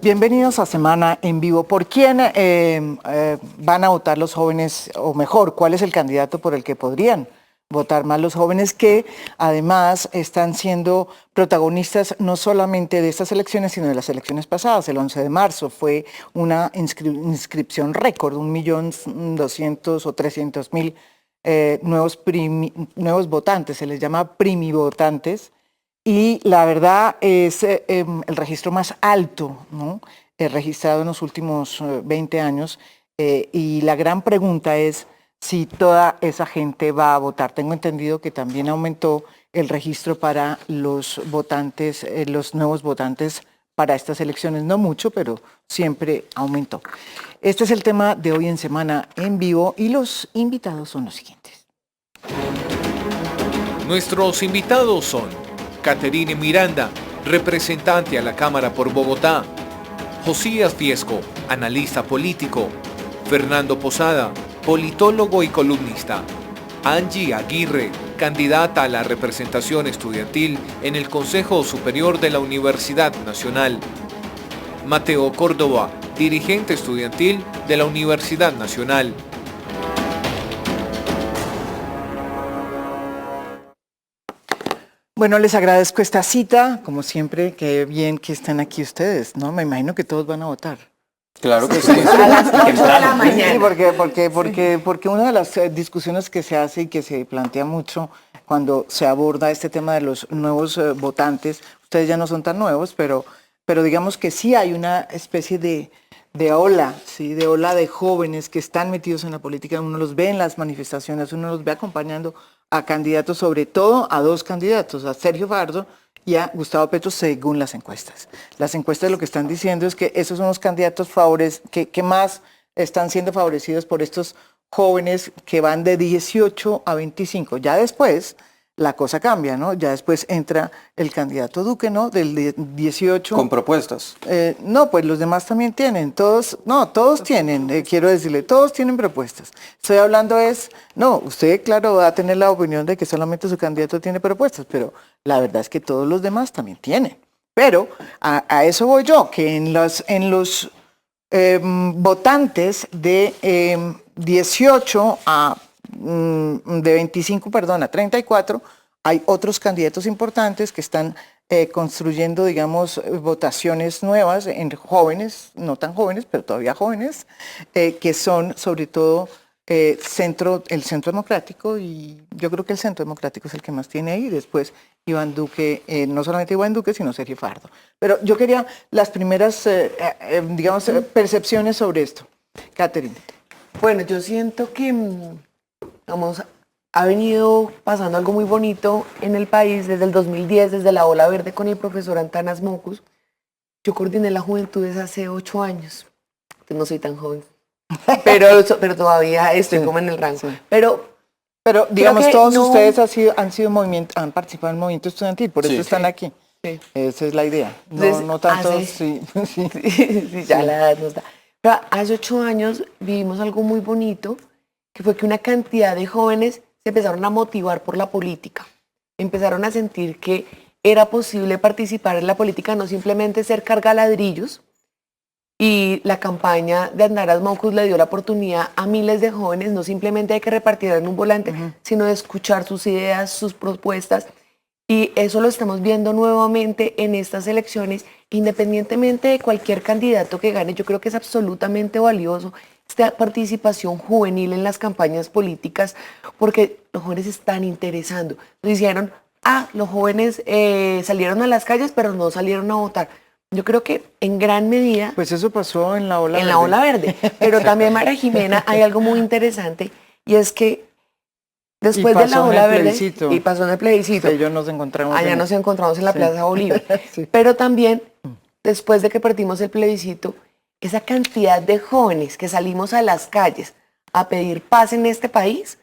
Bienvenidos a Semana en Vivo. ¿Por quién van a votar los jóvenes? O mejor, ¿cuál es el candidato por el que podrían votar más los jóvenes que además están siendo protagonistas no solamente de estas elecciones, sino de las elecciones pasadas? El 11 de marzo fue una inscripción récord, 1.200.000 o 300.000 nuevos votantes, se les llama primivotantes. Y la verdad es el registro más alto, ¿no? Registrado en los últimos 20 años. Y la gran pregunta es si toda esa gente va a votar. Tengo entendido que también aumentó el registro para los votantes, los nuevos votantes para estas elecciones. No mucho, pero siempre aumentó. Este es el tema de hoy en Semana en Vivo y los invitados son los siguientes. Nuestros invitados son Caterine Miranda, representante a la Cámara por Bogotá; Josías Fiesco, analista político; Fernando Posada, politólogo y columnista; Angie Aguirre, candidata a la representación estudiantil en el Consejo Superior de la Universidad Nacional; Mateo Córdoba, dirigente estudiantil de la Universidad Nacional. Bueno, les agradezco esta cita, como siempre, qué bien que estén aquí ustedes, ¿no? Me imagino que todos van a votar. Claro que sí. A las 8 de la mañana. Sí, porque una de las discusiones que se hace y que se plantea mucho cuando se aborda este tema de los nuevos votantes, ustedes ya no son tan nuevos, pero digamos que sí hay una especie de ola, ¿sí? De ola de jóvenes que están metidos en la política. Uno los ve en las manifestaciones, uno los ve acompañando a candidatos, sobre todo a dos candidatos, a Sergio Fajardo y a Gustavo Petro, según las encuestas. Las encuestas lo que están diciendo es que esos son los candidatos que más están siendo favorecidos por estos jóvenes que van de 18 a 25. Ya después la cosa cambia, ¿no? Ya después entra el candidato Duque, ¿no? Del 18. Con propuestas. No, pues los demás también tienen, todos tienen, quiero decirle, todos tienen propuestas. Estoy hablando usted claro va a tener la opinión de que solamente su candidato tiene propuestas, pero la verdad es que todos los demás también tienen. Pero a eso voy yo, que en los votantes de 18 a de 25, a 34, hay otros candidatos importantes que están construyendo, digamos, votaciones nuevas en jóvenes, no tan jóvenes, pero todavía jóvenes, que son sobre todo el Centro Democrático, y yo creo que el Centro Democrático es el que más tiene ahí. Después Iván Duque, no solamente Iván Duque, sino Sergio Fajardo. Pero yo quería las primeras, percepciones sobre esto. Caterine. Bueno, yo siento que ha venido pasando algo muy bonito en el país desde el 2010, desde la Ola Verde con el profesor Antanas Mocus. Yo coordiné la Juventudes hace 8 años. No soy tan joven, pero todavía estoy como en el rango. Sí. Pero digamos, todos ustedes han participado en el movimiento estudiantil, por eso están aquí. Sí. Esa es la idea. No tanto. Sí, ya la edad nos da. Pero hace 8 años vivimos algo muy bonito, que fue que una cantidad de jóvenes se empezaron a motivar por la política. Empezaron a sentir que era posible participar en la política, no simplemente ser cargaladrillos. Y la campaña de Antanas Mocus le dio la oportunidad a miles de jóvenes, no simplemente de que repartieran un volante, sino de escuchar sus ideas, sus propuestas. Y eso lo estamos viendo nuevamente en estas elecciones, independientemente de cualquier candidato que gane. Yo creo que es absolutamente valioso esta participación juvenil en las campañas políticas, porque los jóvenes se están interesando. Nos dijeron, los jóvenes salieron a las calles, pero no salieron a votar. Yo creo que en gran medida... Pues eso pasó en la Ola Verde. En la Ola Verde. Pero también, María Jimena, hay algo muy interesante, y es que después de la Ola Verde, y pasó en el plebiscito. Ellos nos encontramos. Allá nos encontramos en la Plaza Bolívar. Sí. Pero también, después de que perdimos el plebiscito, esa cantidad de jóvenes que salimos a las calles a pedir paz en este país,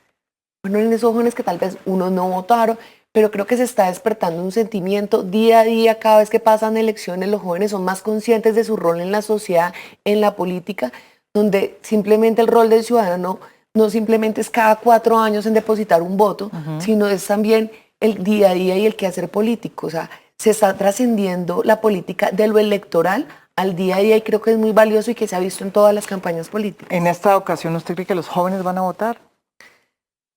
bueno, en esos jóvenes que tal vez unos no votaron, pero creo que se está despertando un sentimiento día a día. Cada vez que pasan elecciones, los jóvenes son más conscientes de su rol en la sociedad, en la política. donde simplemente el rol del ciudadano no simplemente es cada 4 años en depositar un voto, sino es también el día a día y el quehacer político. O sea, se está trascendiendo la política de lo electoral al día a día y creo que es muy valioso y que se ha visto en todas las campañas políticas. En esta ocasión, ¿usted cree que los jóvenes van a votar?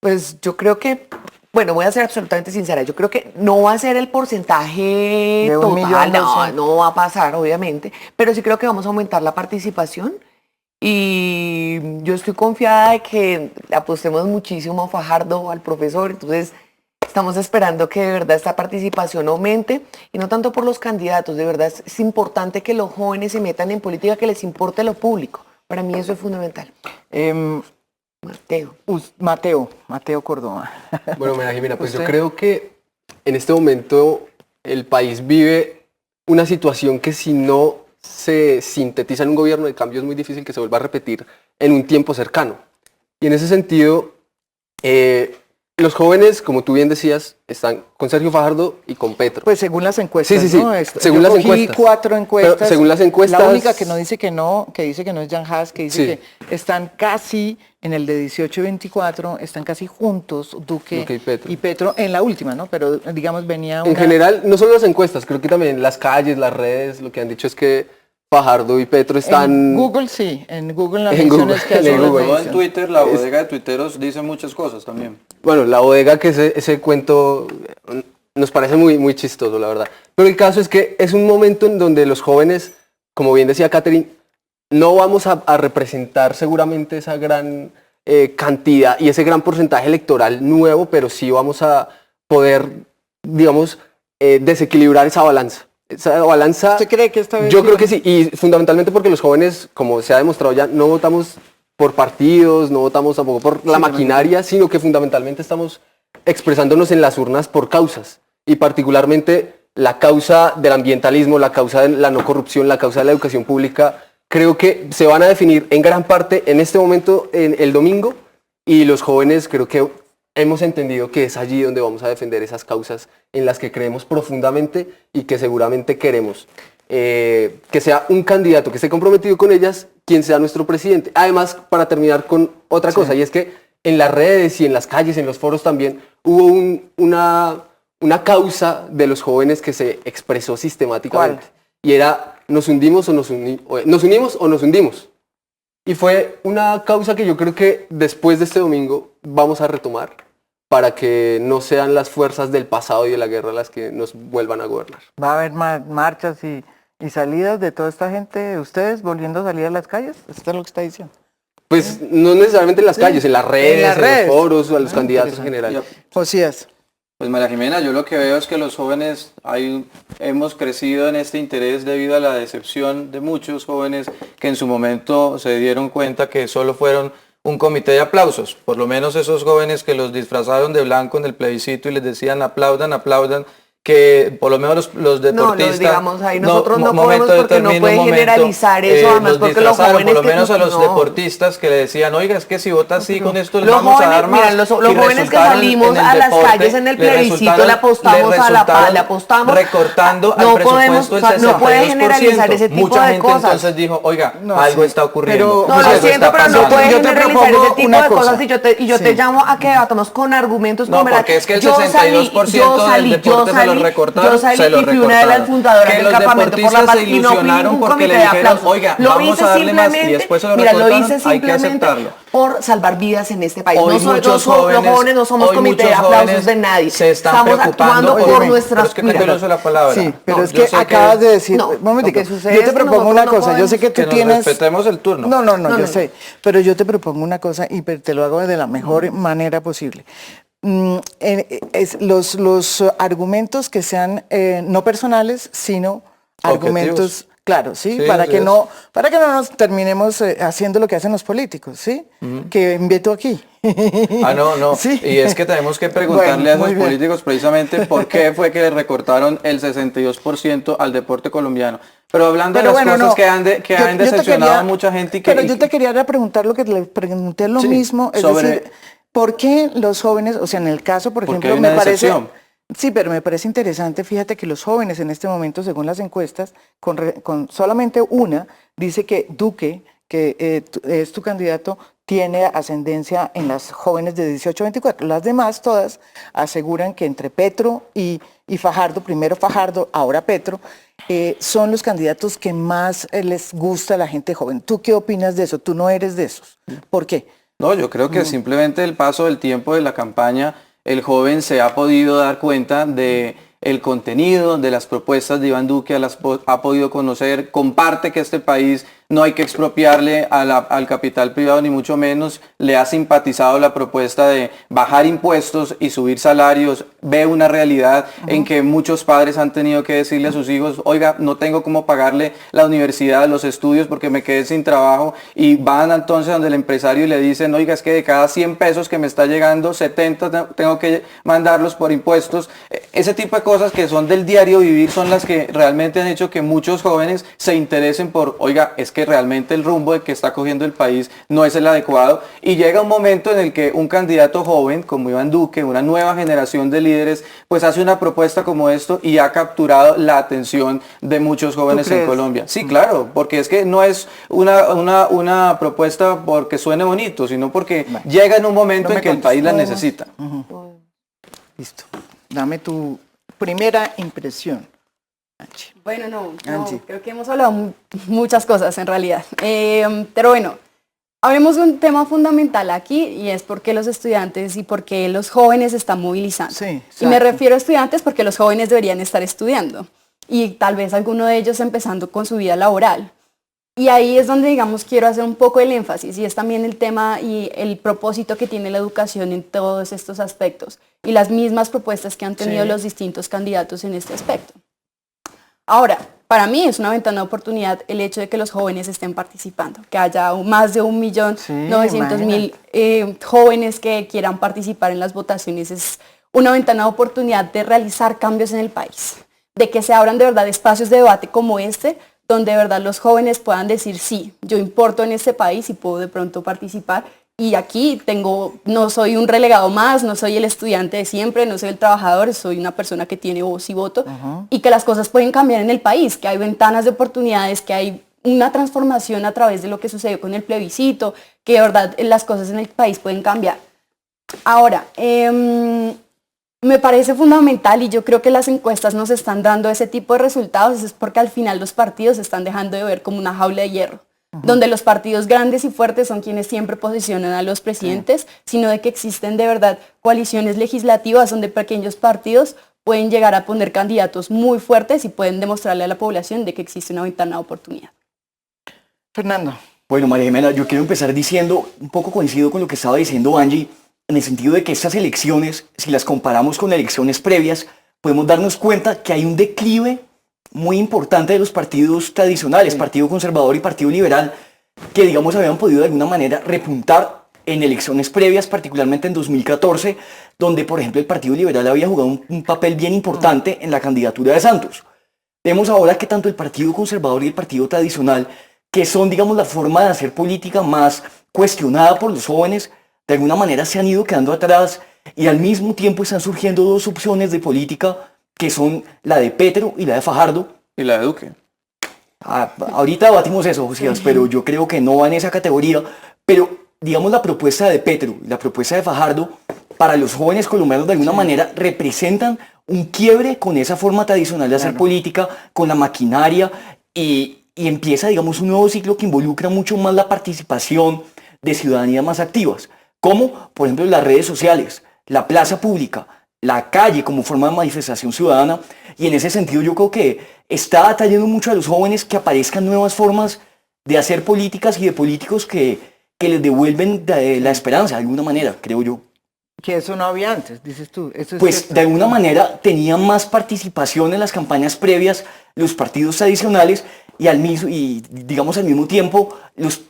Pues yo creo que, bueno, voy a ser absolutamente sincera, yo creo que no va a ser el porcentaje De 1 millón, total, no va a pasar, obviamente, pero sí creo que vamos a aumentar la participación y yo estoy confiada de que apostemos muchísimo a Fajardo, al profesor, entonces estamos esperando que de verdad esta participación aumente y no tanto por los candidatos, de verdad es importante que los jóvenes se metan en política, que les importe lo público, para mí eso es fundamental. Mateo Córdoba. Bueno, María Jimena, pues yo ¿Usted? creo que en este momento el país vive una situación que si no se sintetiza en un gobierno de cambio es muy difícil que se vuelva a repetir en un tiempo cercano. Y en ese sentido, los jóvenes, como tú bien decías, están con Sergio Fajardo y con Petro. Pues según las encuestas, Sí, sí, sí, ¿no? según Yo las cogí encuestas. 4 encuestas. Pero según las encuestas- La única que no dice que no, que dice que no es Jan Haas, que dice Sí. que están casi en el de 18 y 24, están casi juntos Duque Duque y Petro. en la última, ¿no? Pero digamos venía En una... general, no solo las encuestas, creo que también las calles, las redes, lo que han dicho es que Fajardo y Petro están... En Google sí, en Google las En menciones Google, que en hacen las Google. Todo en menciones. Twitter, la bodega de tuiteros dice muchas cosas también. Bueno, la bodega, que ese cuento nos parece muy, muy chistoso, la verdad. Pero el caso es que es un momento en donde los jóvenes, como bien decía Catherine, no vamos a representar seguramente esa gran cantidad y ese gran porcentaje electoral nuevo, pero sí vamos a poder, digamos, desequilibrar esa balanza. Esa balanza... ¿Usted cree que esta vez Yo creo que sí, y fundamentalmente porque los jóvenes, como se ha demostrado ya, no votamos por partidos, no votamos tampoco por la maquinaria, sino que fundamentalmente estamos expresándonos en las urnas por causas, y particularmente la causa del ambientalismo, la causa de la no corrupción, la causa de la educación pública, creo que se van a definir en gran parte en este momento, en el domingo, y los jóvenes creo que hemos entendido que es allí donde vamos a defender esas causas en las que creemos profundamente y que seguramente queremos. Que sea un candidato que esté comprometido con ellas, quien sea nuestro presidente. Además, para terminar con otra cosa, y es que en las redes y en las calles, en los foros también, hubo una causa de los jóvenes que se expresó sistemáticamente. ¿Cuál? Y era, nos unimos o nos unimos o nos hundimos. Y fue una causa que yo creo que después de este domingo vamos a retomar para que no sean las fuerzas del pasado y de la guerra las que nos vuelvan a gobernar. ¿Va a haber marchas y salidas de toda esta gente, ustedes volviendo a salir a las calles? ¿Esto es lo que está diciendo? Pues no necesariamente en las calles, en las redes, en redes. los foros, a los candidatos en interesante. general. Josías. Pues María Jimena, yo lo que veo es que los jóvenes hemos crecido en este interés debido a la decepción de muchos jóvenes que en su momento se dieron cuenta que solo fueron un comité de aplausos. Por lo menos esos jóvenes que los disfrazaron de blanco en el plebiscito y les decían aplaudan, aplaudan, que por lo menos los deportistas... digamos, ahí nosotros no momento, podemos porque no determina puede un momento, generalizar eso, además los porque los disfrazaron, jóvenes por lo que menos a los no. deportistas que le decían, oiga, es que si vota así con esto les Los vamos a jóvenes, dar más. mira, los Y jóvenes que resultaron salimos en el a las deporte, calles en el le plebiscito le apostamos le a la paz, resultaron le apostamos. recortando No al presupuesto podemos, el 62%. no puede generalizar ese tipo Mucha de gente cosas. entonces dijo, oiga, No, algo sí, está ocurriendo. pero- No, José, lo siento, pero no pasando. puede Yo te generalizar propongo ese tipo una de cosas cosa. y yo te Sí. llamo a que debatamos con argumentos. No, con verdad. porque es que el Yo 62% del deporte se lo recortaron, yo salí se lo y fui una de las recortaron. fundadoras Que del los campamento por la deportistas paz se y no fui ilusionaron un porque comité le de dijeron, aplausos. oiga, Lo vamos hice a darle más, y simplemente, después se lo mira, lo recortaron, hice hay que simplemente aceptarlo. por salvar vidas en este país. Hoy No soy, muchos los jóvenes, jóvenes no somos hoy comité de muchos aplausos jóvenes de nadie. se están Estamos preocupando actuando por por mí. nuestras... Pero es que te mira, uso la palabra. Sí, pero No, es yo que sé acabas de decir, no, un momentico, lo que sucede yo es te que propongo nosotros una no cosa, yo sé que que tú nos tienes... respetemos el turno. No, yo sé, pero yo te propongo una cosa y te lo hago de la mejor manera posible. Los argumentos que sean no personales, sino argumentos... Claro, ¿sí? Sí, para así que es. no nos terminemos haciendo lo que hacen los políticos, ¿sí? Que invito aquí. No. Sí. Y es que tenemos que preguntarle Bueno, a esos muy bien. políticos precisamente por qué fue que le recortaron el 62% al deporte colombiano. Pero hablando de las cosas no. que han Yo te decepcionado quería- a mucha gente y que... Pero yo te quería preguntar lo que le pregunté lo Sí, mismo, es sobre- decir, ¿por qué los jóvenes, o sea, en el caso, por Porque ejemplo, hay me una parece... decepción. Sí, pero me parece interesante, fíjate que los jóvenes en este momento, según las encuestas, con solamente una, dice que Duque, que es tu candidato, tiene ascendencia en las jóvenes de 18 a 24. Las demás todas aseguran que entre Petro y Fajardo, primero Fajardo, ahora Petro, son los candidatos que más les gusta a la gente joven. ¿Tú qué opinas de eso? Tú no eres de esos. ¿Por qué? No, yo creo que simplemente el paso del tiempo de la campaña, el joven se ha podido dar cuenta de el contenido de las propuestas de Iván Duque, ha podido conocer, comparte que este país no hay que expropiarle al capital privado, ni mucho menos, le ha simpatizado la propuesta de bajar impuestos y subir salarios, ve una realidad en que muchos padres han tenido que decirle a sus hijos, oiga, no tengo cómo pagarle la universidad, los estudios porque me quedé sin trabajo, y van entonces donde el empresario y le dicen, oiga, es que de cada 100 pesos que me está llegando, 70 tengo que mandarlos por impuestos. Ese tipo de cosas que son del diario vivir son las que realmente han hecho que muchos jóvenes se interesen por, oiga, es que realmente el rumbo de que está cogiendo el país no es el adecuado, y llega un momento en el que un candidato joven como Iván Duque, una nueva generación de líderes, pues hace una propuesta como esto y ha capturado la atención de muchos jóvenes en Colombia. Sí, claro, porque es que no es una propuesta porque suene bonito, sino porque llega en un momento en que el país la necesita. Listo. Dame tu primera impresión. Angie. Bueno, Angie. creo que hemos hablado muchas cosas en realidad. Pero bueno, hablemos de un tema fundamental aquí, y es por qué los estudiantes y por qué los jóvenes se están movilizando. Sí, y me exacto. refiero a estudiantes porque los jóvenes deberían estar estudiando, y tal vez alguno de ellos empezando con su vida laboral. Y ahí es donde, digamos, quiero hacer un poco el énfasis, y es también el tema y el propósito que tiene la educación en todos estos aspectos, y las mismas propuestas que han tenido los distintos candidatos en este aspecto. Ahora, para mí es una ventana de oportunidad el hecho de que los jóvenes estén participando, que haya más de 1.900.000 jóvenes que quieran participar en las votaciones. Es una ventana de oportunidad de realizar cambios en el país, de que se abran de verdad espacios de debate como este, donde de verdad los jóvenes puedan decir, sí, yo importo en este país y puedo de pronto participar. Y aquí no soy un relegado más, no soy el estudiante de siempre, no soy el trabajador, soy una persona que tiene voz y voto, y que las cosas pueden cambiar en el país, que hay ventanas de oportunidades, que hay una transformación a través de lo que sucedió con el plebiscito, que de verdad las cosas en el país pueden cambiar. Ahora, me parece fundamental, y yo creo que las encuestas nos están dando ese tipo de resultados, es porque al final los partidos se están dejando de ver como una jaula de hierro, donde los partidos grandes y fuertes son quienes siempre posicionan a los presidentes, sino de que existen de verdad coaliciones legislativas donde pequeños partidos pueden llegar a poner candidatos muy fuertes y pueden demostrarle a la población de que existe una ventana de oportunidad. Fernando. Bueno, María Jimena, yo quiero empezar diciendo, un poco coincido con lo que estaba diciendo Angie, en el sentido de que estas elecciones, si las comparamos con elecciones previas, podemos darnos cuenta que hay un declive muy importante de los partidos tradicionales, Partido Conservador y Partido Liberal, que digamos habían podido de alguna manera repuntar en elecciones previas, particularmente en 2014, donde por ejemplo el Partido Liberal había jugado un papel bien importante en la candidatura de Santos. Vemos ahora que tanto el Partido Conservador y el Partido Tradicional, que son digamos la forma de hacer política más cuestionada por los jóvenes, de alguna manera se han ido quedando atrás, y al mismo tiempo están surgiendo dos opciones de política que son la de Petro y la de Fajardo. Y la de Duque. Ahorita debatimos eso, Josías, pero yo creo que no va en esa categoría. Pero, digamos, la propuesta de Petro y la propuesta de Fajardo, para los jóvenes colombianos de alguna manera representan un quiebre con esa forma tradicional de hacer política, con la maquinaria, y empieza, digamos, un nuevo ciclo que involucra mucho más la participación de ciudadanía más activas, como, por ejemplo, las redes sociales, la plaza pública, la calle como forma de manifestación ciudadana, y en ese sentido yo creo que está atrayendo mucho a los jóvenes que aparezcan nuevas formas de hacer políticas y de políticos que les devuelven la esperanza de alguna manera, creo yo. Que eso no había antes, dices tú. Eso es Pues cierto. de alguna manera tenían más participación en las campañas previas los partidos tradicionales, y digamos al mismo tiempo los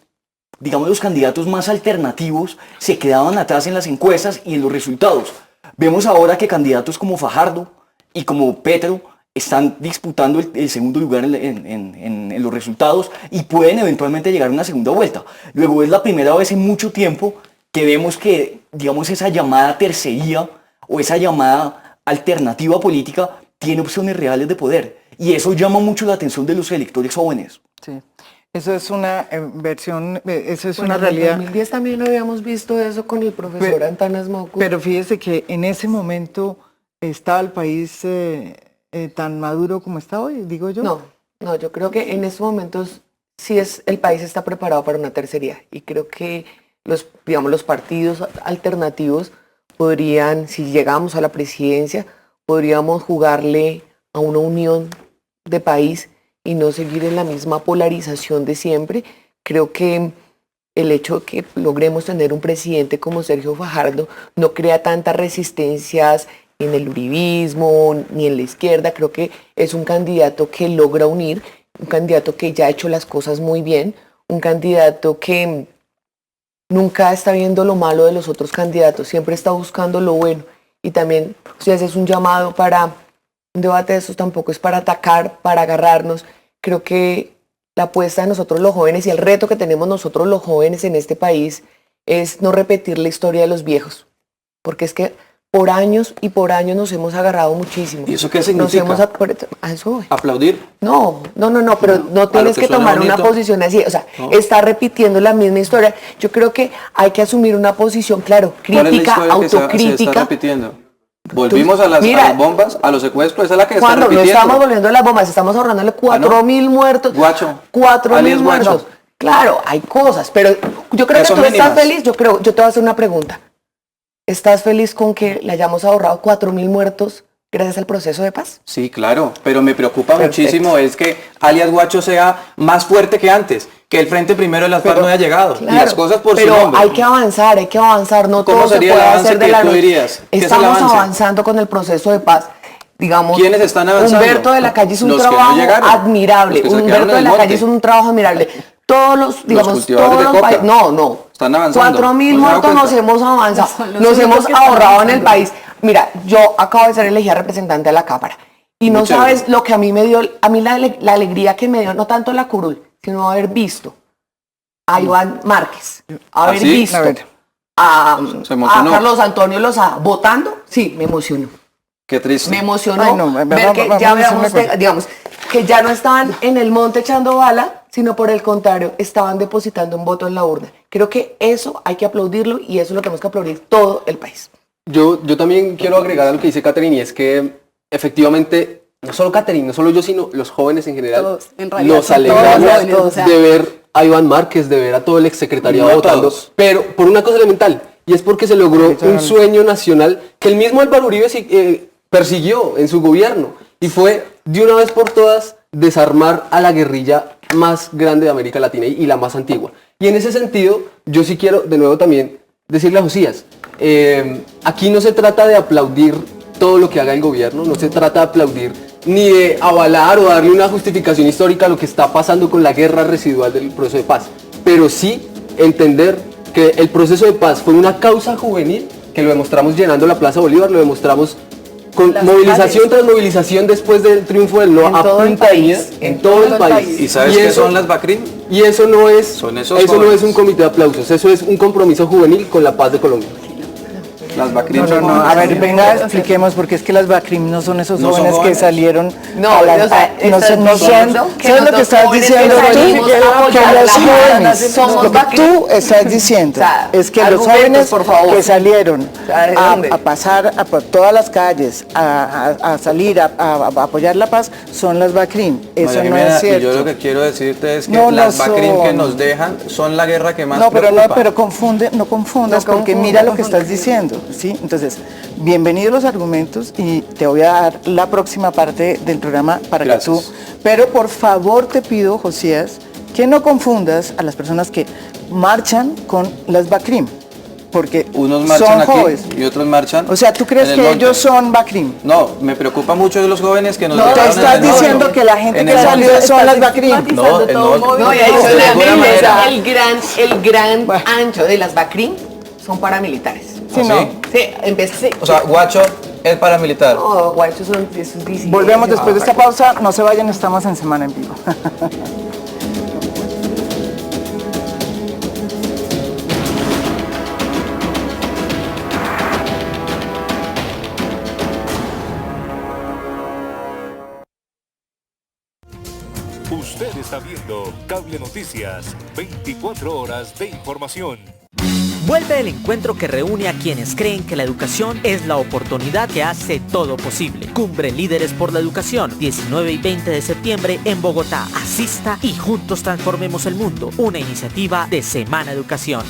candidatos más alternativos se quedaban atrás en las encuestas y en los resultados. Vemos ahora que candidatos como Fajardo y como Petro están disputando el segundo lugar en los resultados y pueden eventualmente llegar a una segunda vuelta. Luego es la primera vez en mucho tiempo que vemos que, digamos, esa llamada tercería o esa llamada alternativa política tiene opciones reales de poder. Y eso llama mucho la atención de los electores jóvenes. Sí. Eso es una versión, eso es Bueno, una en el realidad. 2010 también habíamos visto eso con el profesor Pero- Antanas Mocus. Pero fíjese que en ese momento estaba el país tan maduro como está hoy, digo yo. No, yo creo que en estos momentos sí el país está preparado para una tercería y creo que los partidos alternativos podrían, si llegamos a la presidencia, podríamos jugarle a una unión de país y no seguir en la misma polarización de siempre. Creo que el hecho de que logremos tener un presidente como Sergio Fajardo no crea tantas resistencias en el uribismo ni en la izquierda. Creo que es un candidato que logra unir, un candidato que ya ha hecho las cosas muy bien, un candidato que nunca está viendo lo malo de los otros candidatos, siempre está buscando lo bueno. Y también, o sea, ese es un llamado para un debate de esos, tampoco es para atacar, para agarrarnos. Creo que la apuesta de nosotros los jóvenes y el reto que tenemos nosotros los jóvenes en este país es no repetir la historia de los viejos, porque es que por años y por años nos hemos agarrado muchísimo. ¿Y eso qué significa? A eso voy. ¿Aplaudir? No, pero no tienes que que suena tomar una bonito. posición así, o sea, No. está repitiendo la misma historia. Yo creo que hay que asumir una posición, claro, ¿Cuál es la crítica, historia que se está autocrítica. repitiendo? Volvimos a las Mira, bombas, a los secuestros, esa es la que se está Cuando no repitiendo. estamos volviendo a las bombas, estamos ahorrándole 4.000 muertos. Guacho. 4.000 Alias Guacho. muertos. Claro, hay cosas, pero yo creo Que que son tú estás mínimas. feliz. Yo te voy a hacer una pregunta. ¿Estás feliz con que le hayamos ahorrado 4.000 muertos gracias al proceso de paz? Sí, claro, pero me preocupa Perfecto. muchísimo es que alias Guacho sea más fuerte que antes, que el Frente Primero de las FARC no haya llegado, y las cosas por su pero nombre. hay que avanzar, no ¿Cómo todo se sería puede el avance hacer de que la tú noche. dirías? ¿Qué es el Estamos avance? avanzando con el proceso de paz. Digamos, ¿Quiénes están avanzando? Humberto de la Calle hizo un Los que no trabajo llegaron, admirable. los que se quedaron Humberto en de el la Calle monte. hizo un trabajo admirable. Todos los, digamos, cultivadores todos de los coca. países. No. Están avanzando. 4.000 ¿No se dan muertos nos cuenta? hemos avanzado. Son los Nos únicos hemos que están ahorrado en el avanzando. país. Mira, yo acabo de ser elegida representante de la Cámara. Y no Muy chévere. sabes lo que a mí me dio, la alegría que me dio, no tanto la curul, sino haber visto a Iván Márquez, haber sí? visto A ver. a emocionó. Carlos Antonio Lozada votando, sí, me emocionó. Qué triste. Me emocionó Ay, no, ver que vamos ya a hacer una veamos, cosa. digamos, que ya no estaban en el monte echando bala, sino por el contrario, estaban depositando un voto en la urna. Creo que eso hay que aplaudirlo y eso lo tenemos que aplaudir todo el país. Yo también quiero agregar a lo que dice Catherine, y es que efectivamente, no solo Catherine, no solo yo, sino los jóvenes en general, Todos, en realidad, nos son todos alegramos los jóvenes, o sea. de ver a Iván Márquez, de ver a todo el exsecretariado No a votando, todos. pero por una cosa elemental, y es porque se logró un sueño nacional que el mismo Álvaro Uribe persiguió en su gobierno, y fue de una vez por todas desarmar a la guerrilla más grande de América Latina y la más antigua. Y en ese sentido, yo sí quiero de nuevo también decirle a Josías, aquí no se trata de aplaudir todo lo que haga el gobierno, no se trata de aplaudir ni de avalar o darle una justificación histórica a lo que está pasando con la guerra residual del proceso de paz, pero sí entender que el proceso de paz fue una causa juvenil, que lo demostramos llenando la Plaza Bolívar, lo demostramos con Las movilización calles. tras movilización después del triunfo del no En a todo el punta de país, vida, en en todo el todo el país. país. ¿Y sabes Y qué eso- son las BACRIM? y eso no es, Son esos eso no jóvenes. es un comité de aplausos, eso es un compromiso juvenil con la paz de Colombia. Las BACRIM No, son a jóvenes. ver, venga, expliquemos, porque es que las BACRIM no son esos ¿No son jóvenes que jóvenes? salieron No, a la- o sea, no estás son, diciendo que ¿sabes lo que nosotros estás jóvenes diciendo que tú? salimos a Que apoyar los la jóvenes, somos lo que BACRIM. tú estás diciendo O sea, es que los argumentos, jóvenes por favor. que salieron sea, ¿de dónde? a pasar por todas las calles, a salir a apoyar la paz, son las BACRIM. Eso María no Jimena, es cierto. y yo lo que quiero decirte es que No, no las BACRIM que son. nos dejan son la guerra que más No, pero preocupa. no, pero no confundas, No porque confundas, mira lo no que estás diciendo, ¿sí? Entonces, bienvenidos los argumentos y te voy a dar la próxima parte del programa para Gracias. que tú... Pero por favor te pido, Josías, que no confundas a las personas que marchan con las BACRIM, porque Unos marchan son aquí jóvenes. y otros marchan O sea, ¿tú crees en el que monte. ellos son BACRIM? No, me preocupa mucho de los jóvenes que nos No, te dejaron en estás el monte. diciendo que la gente En que el salió monte. son las BACRIM. No, el monte. No, y ahí No, son de las alguna miles, manera. el gran ancho de las BACRIM son paramilitares. Sí, ¿Ah, no. sí? Sí, empecé. O sea, Guacho es paramilitar. No, guachos son esos disidentes. Volvemos después de esta pausa, no se vayan, estamos en Semana en Vivo. Usted está Está viendo Cable Noticias, 24 horas de información. Vuelve el encuentro que reúne a quienes creen que la educación es la oportunidad que hace todo posible. Cumbre Líderes por la Educación, 19 y 20 de septiembre en Bogotá. Asista y juntos transformemos el mundo. Una iniciativa de Semana Educación.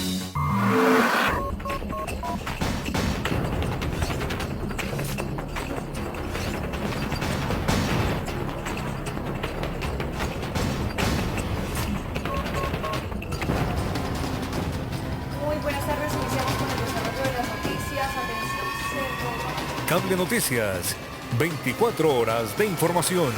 Cable Noticias, 24 horas de información.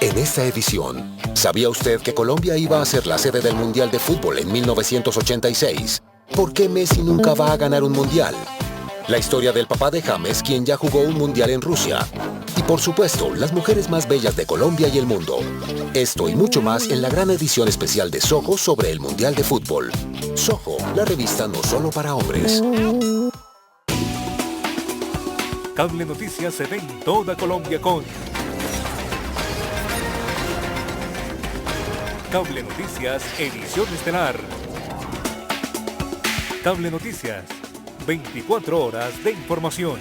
En esta edición, ¿sabía usted que Colombia iba a ser la sede del Mundial de Fútbol en 1986? ¿Por qué Messi nunca va a ganar un Mundial? La historia del papá de James, quien ya jugó un Mundial en Rusia. Y por supuesto, las mujeres más bellas de Colombia y el mundo. Esto y mucho más en la gran edición especial de Soho sobre el Mundial de Fútbol. Soho, la revista no solo para hombres. Cable Noticias se ve en toda Colombia con Cable Noticias, edición estelar. Cable Noticias, 24 horas de información.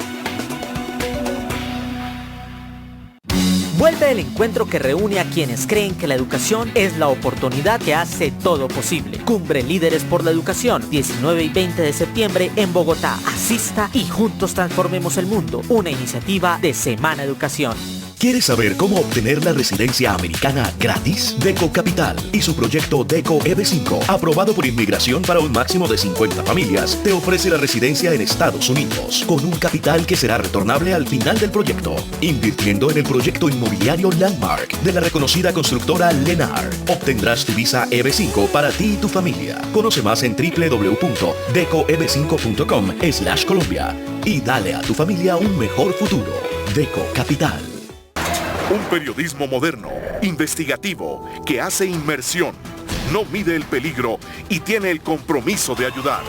Vuelve el encuentro que reúne a quienes creen que la educación es la oportunidad que hace todo posible. Cumbre Líderes por la Educación, 19 y 20 de septiembre en Bogotá. Asista y juntos transformemos el mundo. Una iniciativa de Semana Educación. ¿Quieres saber cómo obtener la residencia americana gratis? Deco Capital y su proyecto Deco EB5, aprobado por inmigración para un máximo de 50 familias, te ofrece la residencia en Estados Unidos, con un capital que será retornable al final del proyecto, invirtiendo en el proyecto inmobiliario Landmark de la reconocida constructora Lennar. Obtendrás tu visa EB5 para ti y tu familia. Conoce más en www.decoeb5.com/Colombia y dale a tu familia un mejor futuro. Deco Capital. Un periodismo moderno, investigativo, que hace inmersión, no mide el peligro y tiene el compromiso de ayudar.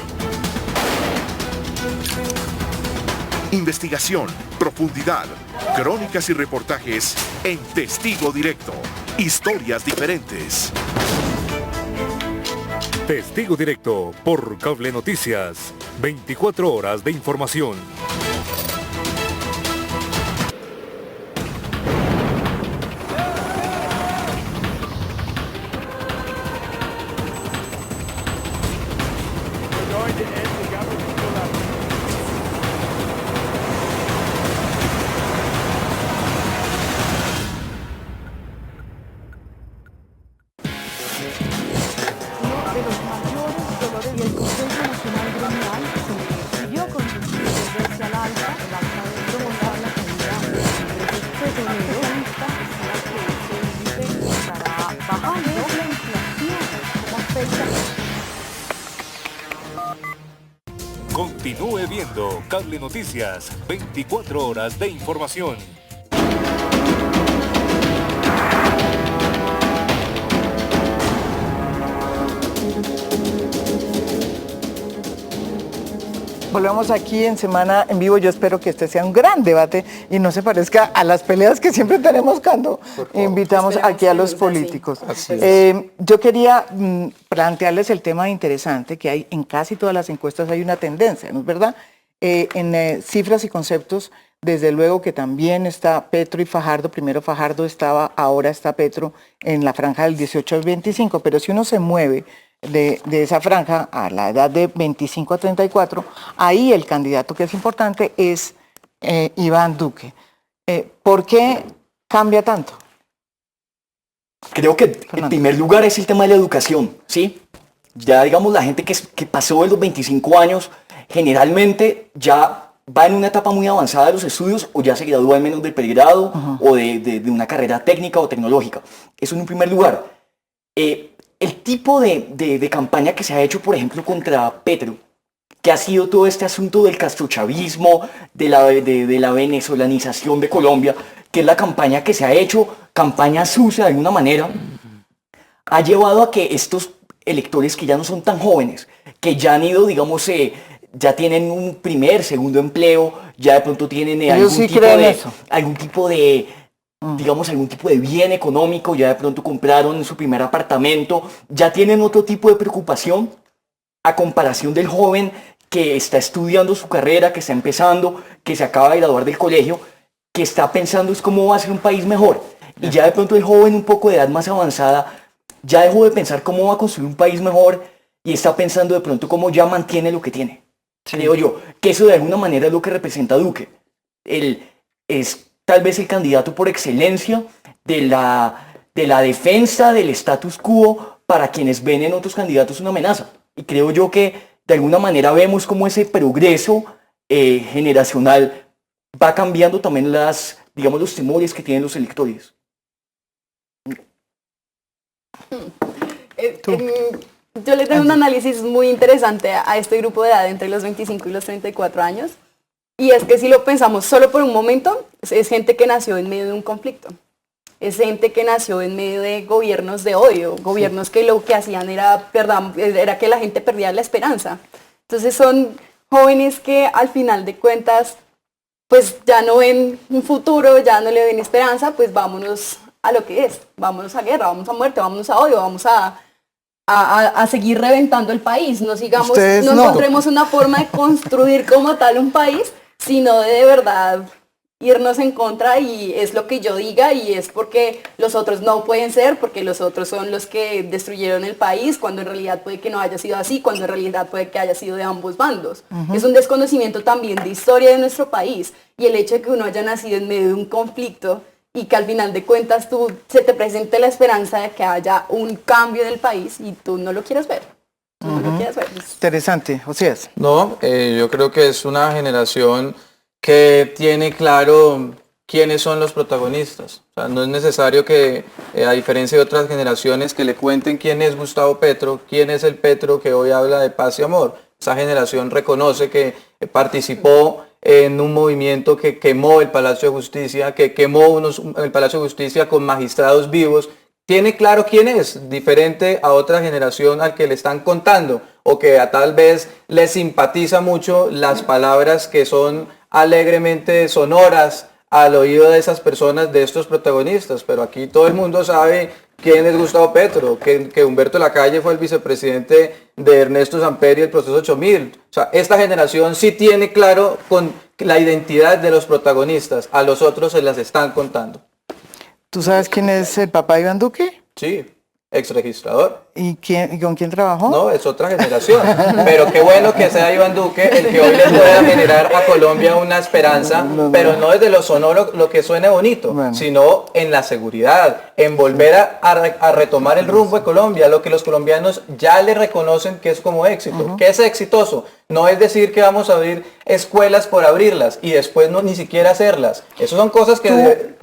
Investigación, profundidad, crónicas y reportajes en Testigo Directo. Historias diferentes. Testigo Directo por Cable Noticias, 24 horas de información. Continúe viendo Cable Noticias, 24 horas de información. Volvemos aquí en Semana en Vivo. Yo espero que este sea un gran debate y no se parezca a las peleas que siempre tenemos cuando invitamos aquí a los políticos. Yo quería plantearles el tema interesante que hay en casi todas las encuestas. Hay una tendencia, ¿no es verdad? En cifras y conceptos, desde luego que también está Petro y Fajardo. Primero Fajardo estaba, ahora está Petro en la franja del 18 al 25, pero si uno se mueve de esa franja a la edad de 25 a 34, ahí el candidato que es importante es Iván Duque. ¿Por qué cambia tanto? Creo que en primer lugar es el tema de la educación, ¿sí? Ya digamos la gente que pasó de los 25 años generalmente ya va en una etapa muy avanzada de los estudios o ya se gradúa al menos del pregrado o de una carrera técnica o tecnológica. Eso en un primer lugar. El tipo de campaña que se ha hecho, por ejemplo, contra Petro, que ha sido todo este asunto del castrochavismo, de la venezolanización de Colombia, que es la campaña que se ha hecho, campaña sucia de alguna manera, ha llevado a que estos electores que ya no son tan jóvenes, que ya han ido, digamos, ya tienen un primer, segundo empleo, ya de pronto tienen algún tipo de digamos, algún tipo de bien económico, ya de pronto compraron su primer apartamento, ya tienen otro tipo de preocupación a comparación del joven que está estudiando su carrera, que está empezando, que se acaba de graduar del colegio, que está pensando es cómo va a ser un país mejor. Y ya de pronto el joven un poco de edad más avanzada ya dejó de pensar cómo va a construir un país mejor y está pensando de pronto cómo ya mantiene lo que tiene. Creo yo que eso de alguna manera es lo que representa Duque. Él es tal vez el candidato por excelencia de la defensa del status quo para quienes ven en otros candidatos una amenaza. Y creo yo que de alguna manera vemos cómo ese progreso generacional va cambiando también digamos, los temores que tienen los electores. Yo le tengo un análisis muy interesante a este grupo de edad entre los 25 y los 34 años. Y es que si lo pensamos solo por un momento, es gente que nació en medio de un conflicto. Es gente que nació en medio de gobiernos de odio, gobiernos que lo que hacían era que la gente perdía la esperanza. Entonces son jóvenes que al final de cuentas pues ya no ven un futuro, ya no le ven esperanza, pues vámonos a lo que es, vámonos a guerra, vámonos a muerte, vámonos a odio, vamos a seguir reventando el país, no encontremos una forma de construir como tal un país, sino de verdad irnos en contra y es lo que yo diga y es porque los otros no pueden ser, porque los otros son los que destruyeron el país, cuando en realidad puede que no haya sido así, cuando en realidad puede que haya sido de ambos bandos. Es un desconocimiento también de historia de nuestro país y el hecho de que uno haya nacido en medio de un conflicto y que al final de cuentas se te presente la esperanza de que haya un cambio en el país y tú no lo quieres ver. Interesante, Josías. No, yo creo que es una generación que tiene claro quiénes son los protagonistas. O sea, no es necesario que, a diferencia de otras generaciones, que le cuenten quién es Gustavo Petro, quién es el Petro que hoy habla de paz y amor. Esa generación reconoce que participó en un movimiento que quemó el Palacio de Justicia, que quemó el Palacio de Justicia con magistrados vivos. Tiene claro quién es, diferente a otra generación al que le están contando, o que tal vez le simpatiza mucho las palabras que son alegremente sonoras al oído de esas personas, de estos protagonistas. Pero aquí todo el mundo sabe quién es Gustavo Petro, que Humberto Lacalle fue el vicepresidente de Ernesto Samper y el proceso 8000. O sea, esta generación sí tiene claro con la identidad de los protagonistas, a los otros se las están contando. ¿Tú sabes quién es el papá de Iván Duque? Sí, exregistrador. ¿Y con quién trabajó? No, es otra generación. Pero qué bueno que sea Iván Duque el que hoy le pueda generar a Colombia una esperanza, pero no desde lo sonoro, lo que suene bonito, sino en la seguridad, en volver a retomar el rumbo de Colombia, lo que los colombianos ya le reconocen que es como éxito, que es exitoso. No es decir que vamos a abrir escuelas por abrirlas y después ni siquiera hacerlas. Esas son cosas que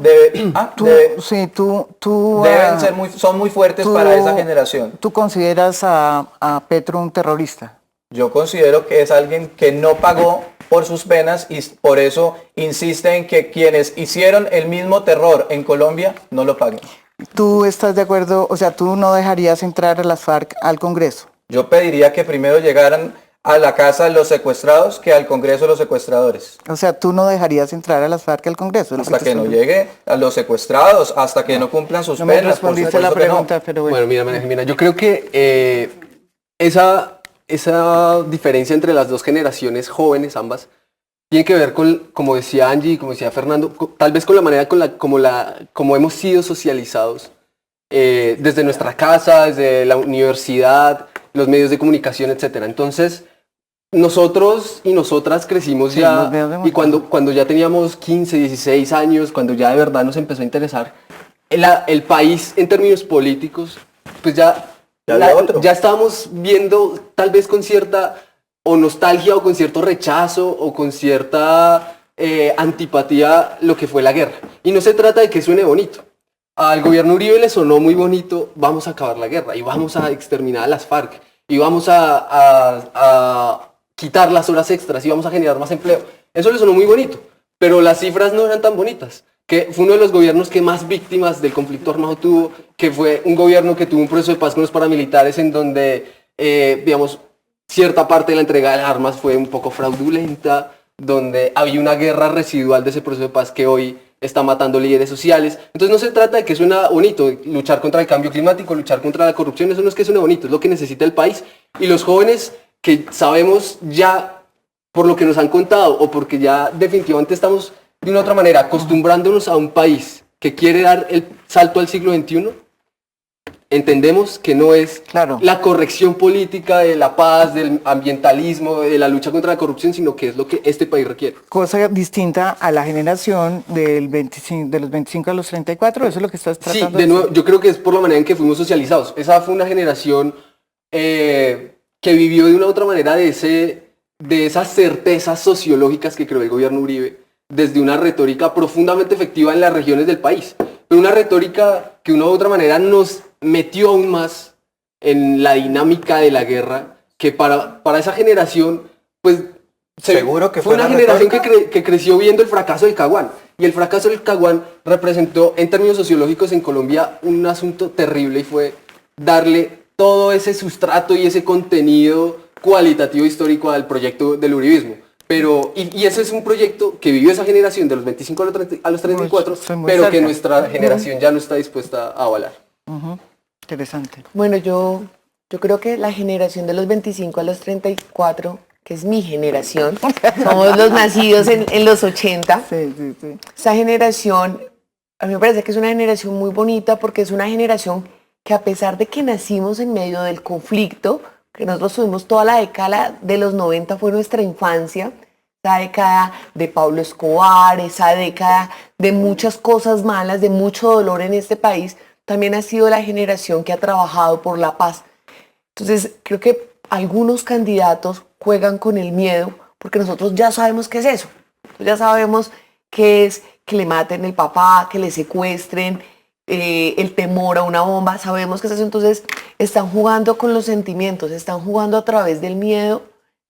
son muy fuertes para esa generación. ¿Tú consideras a Petro un terrorista? Yo considero que es alguien que no pagó por sus penas y por eso insiste en que quienes hicieron el mismo terror en Colombia no lo paguen. ¿Tú estás de acuerdo? O sea, ¿tú no dejarías entrar a las FARC al Congreso? Yo pediría que primero llegaran a la casa los secuestrados que al Congreso los secuestradores. O sea, ¿tú no dejarías entrar a las FARC al Congreso? Hasta que no llegue a los secuestrados, hasta que no cumplan sus penas. No me respondiste la pregunta, pero bueno. Bueno, mira, María Jimena, yo creo que esa diferencia entre las dos generaciones jóvenes, ambas, tiene que ver con, como decía Angie, como decía Fernando, tal vez con la manera como hemos sido socializados desde nuestra casa, desde la universidad, los medios de comunicación, etcétera. Entonces, nosotros y nosotras crecimos y cuando ya teníamos 15, 16 años, cuando ya de verdad nos empezó a interesar el país en términos políticos, pues ya estábamos viendo tal vez con cierta o nostalgia o con cierto rechazo o con cierta antipatía lo que fue la guerra. Y no se trata de que suene bonito. Al gobierno Uribe le sonó muy bonito, vamos a acabar la guerra y vamos a exterminar a las FARC y vamos a quitar las horas extras y vamos a generar más empleo. Eso le sonó muy bonito, pero las cifras no eran tan bonitas, que fue uno de los gobiernos que más víctimas del conflicto armado tuvo, que fue un gobierno que tuvo un proceso de paz con los paramilitares en donde, digamos, cierta parte de la entrega de armas fue un poco fraudulenta, donde había una guerra residual de ese proceso de paz que hoy está matando líderes sociales. Entonces no se trata de que suena bonito luchar contra el cambio climático, luchar contra la corrupción, eso no es que suene bonito, es lo que necesita el país. Y los jóvenes que sabemos ya por lo que nos han contado o porque ya definitivamente estamos de una otra manera acostumbrándonos a un país que quiere dar el salto al siglo XXI, entendemos que no es la corrección política de la paz, del ambientalismo, de la lucha contra la corrupción, sino que es lo que este país requiere. Cosa distinta a la generación de los 25 a los 34, eso es lo que estás tratando de nuevo, yo creo que es por la manera en que fuimos socializados. Esa fue una generación que vivió de una u otra manera de esas certezas sociológicas que creó el gobierno Uribe, desde una retórica profundamente efectiva en las regiones del país, pero una retórica que de una u otra manera nos metió aún más en la dinámica de la guerra, que para esa generación, pues, seguro que fue una generación que creció viendo el fracaso del Caguán, y el fracaso del Caguán representó en términos sociológicos en Colombia un asunto terrible, y fue darle todo ese sustrato y ese contenido cualitativo histórico al proyecto del uribismo. Pero, y ese es un proyecto que vivió esa generación de los 25 a los 34, pero que nuestra generación ya no está dispuesta a avalar. Interesante. Bueno, yo creo que la generación de los 25 a los 34, que es mi generación, somos los nacidos en los 80, esa generación, a mí me parece que es una generación muy bonita porque es una generación que a pesar de que nacimos en medio del conflicto, que nosotros tuvimos toda la década de los 90 fue nuestra infancia, esa década de Pablo Escobar, esa década de muchas cosas malas, de mucho dolor en este país, también ha sido la generación que ha trabajado por la paz. Entonces, creo que algunos candidatos juegan con el miedo, porque nosotros ya sabemos qué es eso. Ya sabemos qué es que le maten el papá, que le secuestren, el temor a una bomba, sabemos que es eso. Entonces están jugando con los sentimientos, están jugando a través del miedo,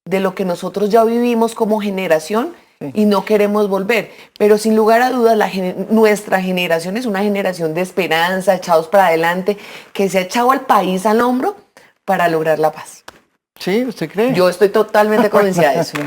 de lo que nosotros ya vivimos como generación y no queremos volver. Pero sin lugar a dudas, nuestra generación es una generación de esperanza, echados para adelante, que se ha echado al país al hombro para lograr la paz. ¿Sí? ¿Usted cree? Yo estoy totalmente convencida de eso.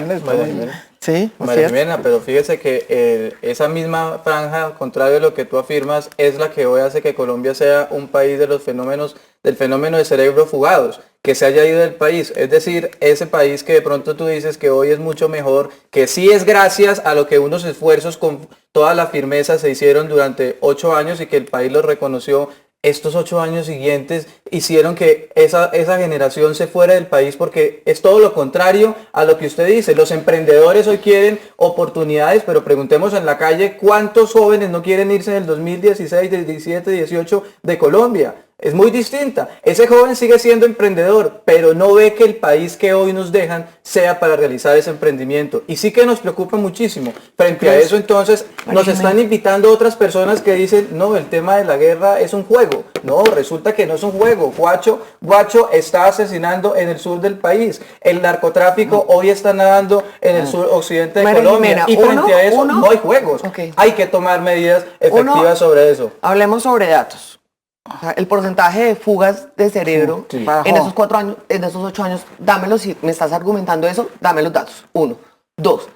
Sí, María Jimena, pero fíjese que esa misma franja, al contrario de lo que tú afirmas, es la que hoy hace que Colombia sea un país de los fenómenos, del fenómeno de cerebros fugados, que se haya ido del país. Es decir, ese país que de pronto tú dices que hoy es mucho mejor, que sí es gracias a lo que unos esfuerzos con toda la firmeza se hicieron durante 8 años y que el país los reconoció. Estos 8 años siguientes hicieron que esa generación se fuera del país, porque es todo lo contrario a lo que usted dice. Los emprendedores hoy quieren oportunidades, pero preguntemos en la calle cuántos jóvenes no quieren irse en el 2016, 17, 18 de Colombia. Es muy distinta. Ese joven sigue siendo emprendedor, pero no ve que el país que hoy nos dejan sea para realizar ese emprendimiento. Y sí que nos preocupa muchísimo. Frente a eso, entonces, nos están invitando otras personas que dicen, no, el tema de la guerra es un juego. No, resulta que no es un juego. Guacho está asesinando en el sur del país. El narcotráfico hoy está nadando en el sur occidente de Colombia. Y frente a eso, no hay juegos. Hay que tomar medidas efectivas sobre eso. Hablemos sobre datos. O sea, el porcentaje de fugas de cerebro en esos 4 años, en esos 8 años, dámelo, si me estás argumentando eso, dame los datos. 1, 2.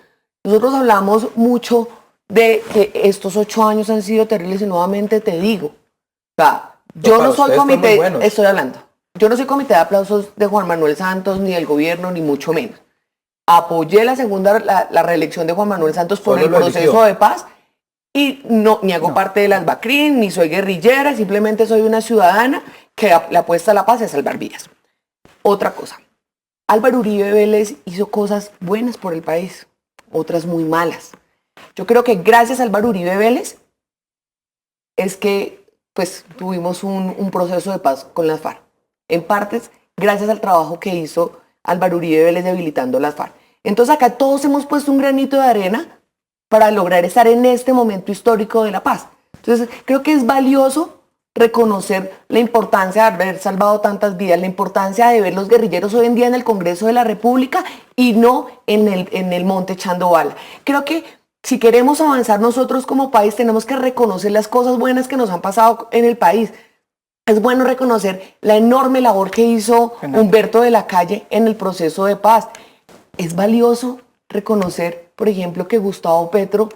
Nosotros hablamos mucho de que estos 8 años han sido terribles y nuevamente te digo, o sea, yo no soy comité, estoy hablando, yo no soy comité de aplausos de Juan Manuel Santos, ni del gobierno, ni mucho menos. Apoyé la reelección de Juan Manuel Santos por el proceso de paz. Y no, ni hago parte de las BACRIM, ni soy guerrillera, simplemente soy una ciudadana que le apuesta a la paz y a salvar vidas. Otra cosa, Álvaro Uribe Vélez hizo cosas buenas por el país, otras muy malas. Yo creo que gracias a Álvaro Uribe Vélez es que pues tuvimos un proceso de paz con las FARC. En partes, gracias al trabajo que hizo Álvaro Uribe Vélez debilitando las FARC. Entonces acá todos hemos puesto un granito de arena para lograr estar en este momento histórico de la paz. Entonces, creo que es valioso reconocer la importancia de haber salvado tantas vidas, la importancia de ver los guerrilleros hoy en día en el Congreso de la República y no en el monte echando bala. Creo que si queremos avanzar nosotros como país, tenemos que reconocer las cosas buenas que nos han pasado en el país. Es bueno reconocer la enorme labor que hizo Humberto de la Calle en el proceso de paz. Es valioso reconocer, por ejemplo, que Gustavo Petro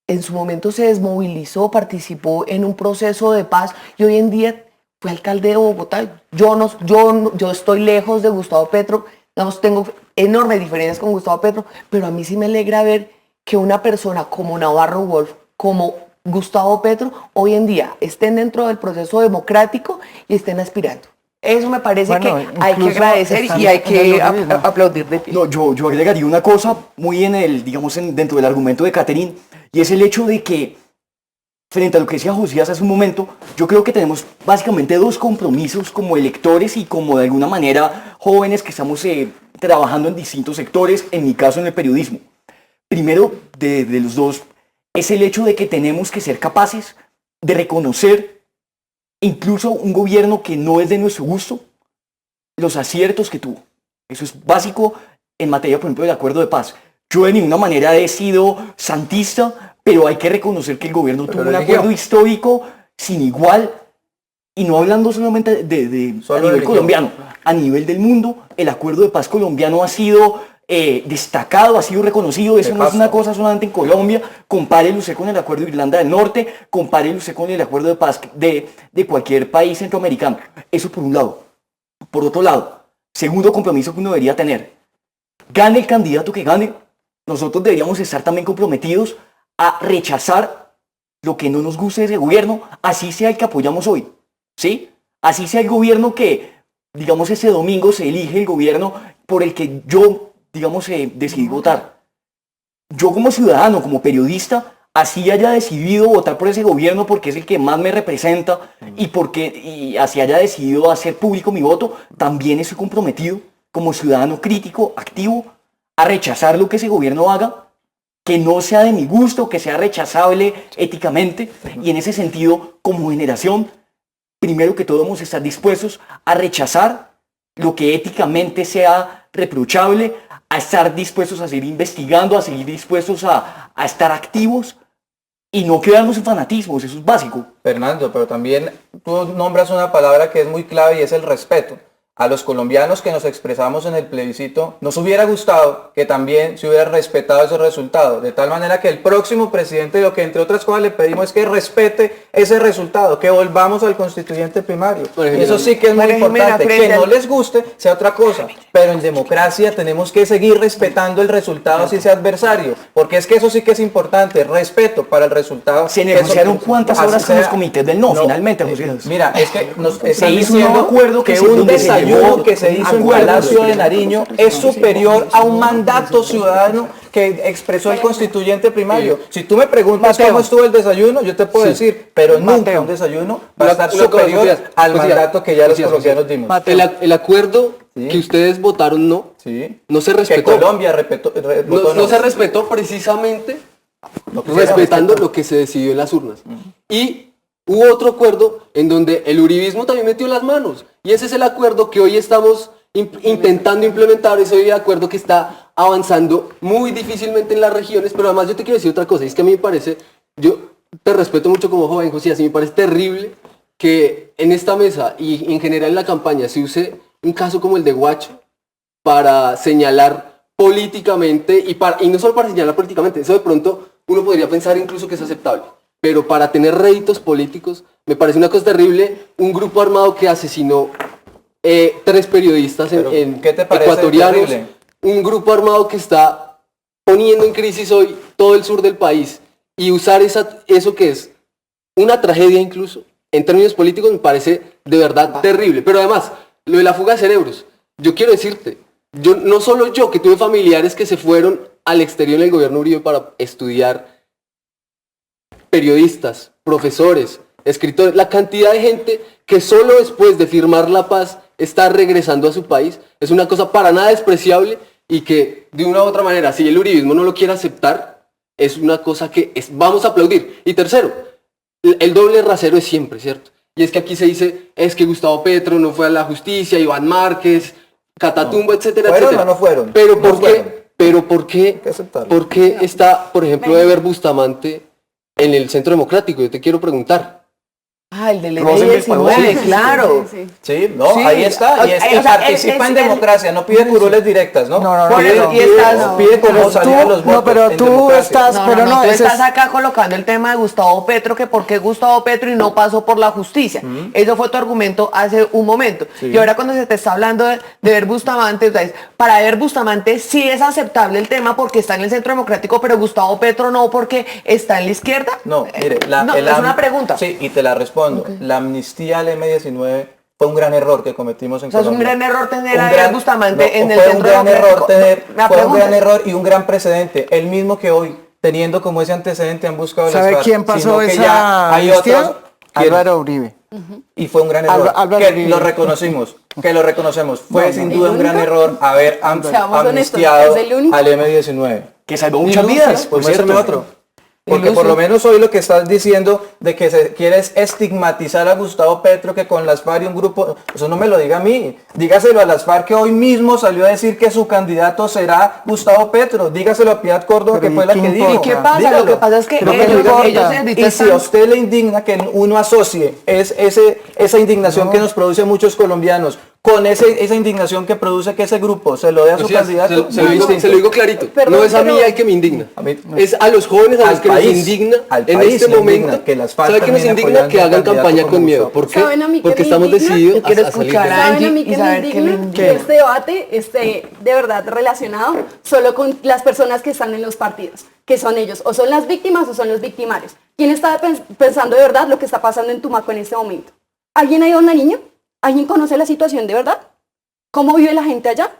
en su momento se desmovilizó, participó en un proceso de paz y hoy en día fue alcalde de Bogotá. Yo estoy lejos de Gustavo Petro, digamos, tengo enormes diferencias con Gustavo Petro, pero a mí sí me alegra ver que una persona como Navarro Wolf, como Gustavo Petro, hoy en día estén dentro del proceso democrático y estén aspirando. Eso me parece que hay que agradecer y hay que aplaudir de pie. No, yo agregaría una cosa muy dentro del argumento de Catherine, y es el hecho de que, frente a lo que decía Josías hace un momento, yo creo que tenemos básicamente dos compromisos como electores y como de alguna manera jóvenes que estamos trabajando en distintos sectores, en mi caso en el periodismo. Primero, de los dos, es el hecho de que tenemos que ser capaces de reconocer incluso un gobierno que no es de nuestro gusto, los aciertos que tuvo. Eso es básico en materia, por ejemplo, del acuerdo de paz. Yo de ninguna manera he sido santista, pero hay que reconocer que el gobierno tuvo un acuerdo histórico sin igual, y no hablando solamente a nivel colombiano, a nivel del mundo, el acuerdo de paz colombiano ha sido destacado, ha sido reconocido. Eso no es una cosa solamente en Colombia. Compárelo usted con el acuerdo de Irlanda del Norte, compárelo usted con el acuerdo de paz de cualquier país centroamericano. Eso por un lado. Por otro lado, segundo compromiso que uno debería tener: gane el candidato que gane, nosotros deberíamos estar también comprometidos a rechazar lo que no nos guste de ese gobierno, así sea el que apoyamos hoy, ¿sí? Así sea el gobierno que, digamos, ese domingo se elige el gobierno por el que yo, digamos, decidí votar. Yo como ciudadano, como periodista, así haya decidido votar por ese gobierno porque es el que más me representa y así haya decidido hacer público mi voto, también estoy comprometido como ciudadano crítico, activo, a rechazar lo que ese gobierno haga, que no sea de mi gusto, que sea rechazable éticamente, y en ese sentido, como generación, primero que todo debemos estar dispuestos a rechazar lo que éticamente sea reprochable, a estar dispuestos a seguir investigando, a seguir dispuestos a estar activos y no quedarnos en fanatismos. Eso es básico. Fernando, pero también tú nombras una palabra que es muy clave y es el respeto. A los colombianos que nos expresamos en el plebiscito, nos hubiera gustado que también se hubiera respetado ese resultado, de tal manera que el próximo presidente, lo que entre otras cosas le pedimos es que respete ese resultado, que volvamos al constituyente primario. Y eso sí que es muy importante, que no les guste sea otra cosa, pero en democracia tenemos que seguir respetando el resultado si sea adversario, porque es que eso sí que es importante, respeto para el resultado. Se negociaron cuántas horas con los comités del no, finalmente, José. Mira, es que nos se están hizo un diciendo acuerdo que un desayuno que se hizo en Palacio de Nariño es superior a un mandato ciudadano que expresó el constituyente primario. Si tú me preguntas cómo estuvo el desayuno, yo te puedo decir, pero nunca un desayuno va a estar superior al mandato que ya los colombianos dimos. El acuerdo que ustedes votaron no se respetó. Que Colombia no se respetó precisamente respetando lo que se decidió en las urnas. Y hubo otro acuerdo en donde el uribismo también metió las manos. Y ese es el acuerdo que hoy estamos intentando implementar. Ese es el acuerdo que está avanzando muy difícilmente en las regiones. Pero además yo te quiero decir otra cosa. Es que a mí me parece, yo te respeto mucho como joven, José, así me parece terrible que en esta mesa y en general en la campaña se use un caso como el de Guacho para señalar políticamente y no solo para señalar políticamente. Eso de pronto uno podría pensar incluso que es aceptable. Pero para tener réditos políticos, me parece una cosa terrible un grupo armado que asesinó 3 periodistas ecuatorianos, terrible? Un grupo armado que está poniendo en crisis hoy todo el sur del país, y usar eso que es una tragedia incluso, en términos políticos, me parece de verdad terrible. Pero además, lo de la fuga de cerebros, yo quiero decirte, no solo yo, que tuve familiares que se fueron al exterior en el gobierno Uribe para estudiar, periodistas, profesores, escritores, la cantidad de gente que solo después de firmar la paz está regresando a su país, es una cosa para nada despreciable y que de una u otra manera, si el uribismo no lo quiere aceptar, es una cosa que vamos a aplaudir. Y tercero, el doble rasero es siempre, ¿cierto? Y es que aquí se dice, es que Gustavo Petro no fue a la justicia, Iván Márquez, Catatumbo, etcétera, ¿Fueron etcétera. o no fueron? Pero No ¿por fueron. qué? Pero ¿por qué? ¿Por qué está, por ejemplo, Eber Bustamante en el Centro Democrático? Yo te quiero preguntar. Ah, el del Rosenberg pagó. M19, claro. Sí, no, Sí. ahí está. Y, O sea, y participa en democracia, no pide curules directas, ¿no? Pide como salir a los votos. No, pero en tú democracia. estás, No, pero no, no, tú ese estás es- acá colocando el tema de Gustavo Petro, que por qué Gustavo Petro y no pasó por la justicia. Eso fue tu argumento hace un momento. Sí. Y ahora cuando se te está hablando de Eber Bustamante, o sea, para Eber Bustamante sí es aceptable el tema porque está en el Centro Democrático, pero Gustavo Petro no porque está en la izquierda. No, mire, no, es una pregunta. Sí, y te la respondo. La amnistía al M19 fue un gran error que cometimos en O sea, es un Colombia. gran error tener Un a gran- Eber Bustamante no, en el fue Centro un gran error Democrático. tener, La fue un pregunta gran es- error y un gran precedente. El mismo que hoy, teniendo como ese antecedente, han buscado las ¿Sabe FARC, quién sino pasó que esa ya hay amnistía? otros. ¿Quién? Álvaro Uribe. Y fue un gran error. Álvaro que Uribe. lo reconocimos. Que lo reconocemos. Fue No, sin no. duda un gran error haber Seamos honestos, amnistiado es el único. al M19. Que salvó muchas vidas, por Pues muéstrame cierto. otro. Porque por lo menos hoy lo que estás diciendo de que se quiere es estigmatizar a Gustavo Petro, que con las FARC y un grupo, eso no me lo diga a mí, dígaselo a las FARC, que hoy mismo salió a decir que su candidato será Gustavo Petro, dígaselo a Piedad Córdoba, Pero que ¿y fue la qué que dijo. importa? ¿Y qué pasa? Dígalo. Lo que pasa es que Pero ¿qué ellos importa? ahorita Y si a están- usted le indigna que uno asocie esa indignación que nos produce muchos colombianos con esa indignación que produce que ese grupo se lo dé a su candidato, Se lo digo clarito. Perdón, no es a mí pero- el que me indigna. A mí- Es a los jóvenes a los Al que país, nos indigna al en país este le momento. indigna que las FARC ¿Sabe qué nos también indigna? apoyan Que a un hagan candidato campaña como con miedo. Gustavo. ¿Por qué? ¿Saben a mí qué Porque me estamos indigna? decididos Yo quiero a salir escuchar de a eso. ¿Saben a Angie mí y que me saber qué le indigna? indigna. Que este debate esté de verdad relacionado solo con las personas que están en los partidos, que son ellos, o son las víctimas o son los victimarios. ¿Quién está pensando de verdad lo que está pasando en Tumaco en este momento? ¿Alguien ha ido a Nariño? ¿Alguien conoce la situación de verdad? ¿Cómo vive la gente allá?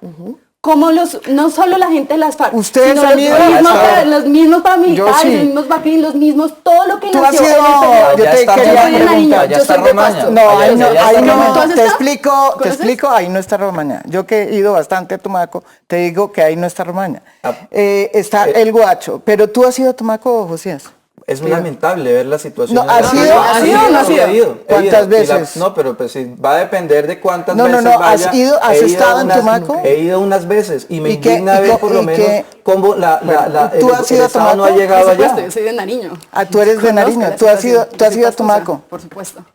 ¿Cómo no solo la gente de las FARC, ¿Ustedes sino han ido a las FARC? los mismos paramilitares, Yo sí. los mismos BACRIM, los mismos, todo lo que Tú has nació ido, en el periodo. yo Ya te está, quería Yo soy de Nariño, preguntar. ya yo está soy de Romaña. Pasto. No, ahí no, ya ahí está no, Romaña. ¿Tú has te estado? explico, ¿Conoces? ahí no está Romaña. Yo que he ido bastante a Tumaco, te digo que ahí no está Romaña. Está el Guacho, pero tú has ido a Tumaco, Josías. Es lamentable ver la situación. No, ¿has ido? ¿Has ido o no has ido? He ido. ¿Cuántas Y la- veces? no, pero pues sí, va a depender de cuántas No, no, veces no, vaya. ¿has ido? ¿Has He ido estado en unas- Tumaco? He ido unas veces y me ¿Y qué- indigna y ver qué- por lo y menos qué- cómo ¿Tú has ido a Estado no ha Tumaco? llegado Por supuesto, allá. yo soy de Nariño. Ah, tú eres de Conozco Nariño, la tú has ido situación. Yo soy a pastusa, Tumaco. por supuesto.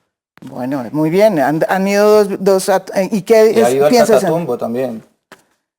Bueno, muy bien, han ido dos ¿y qué Y ha ido al piensas? Catatumbo también.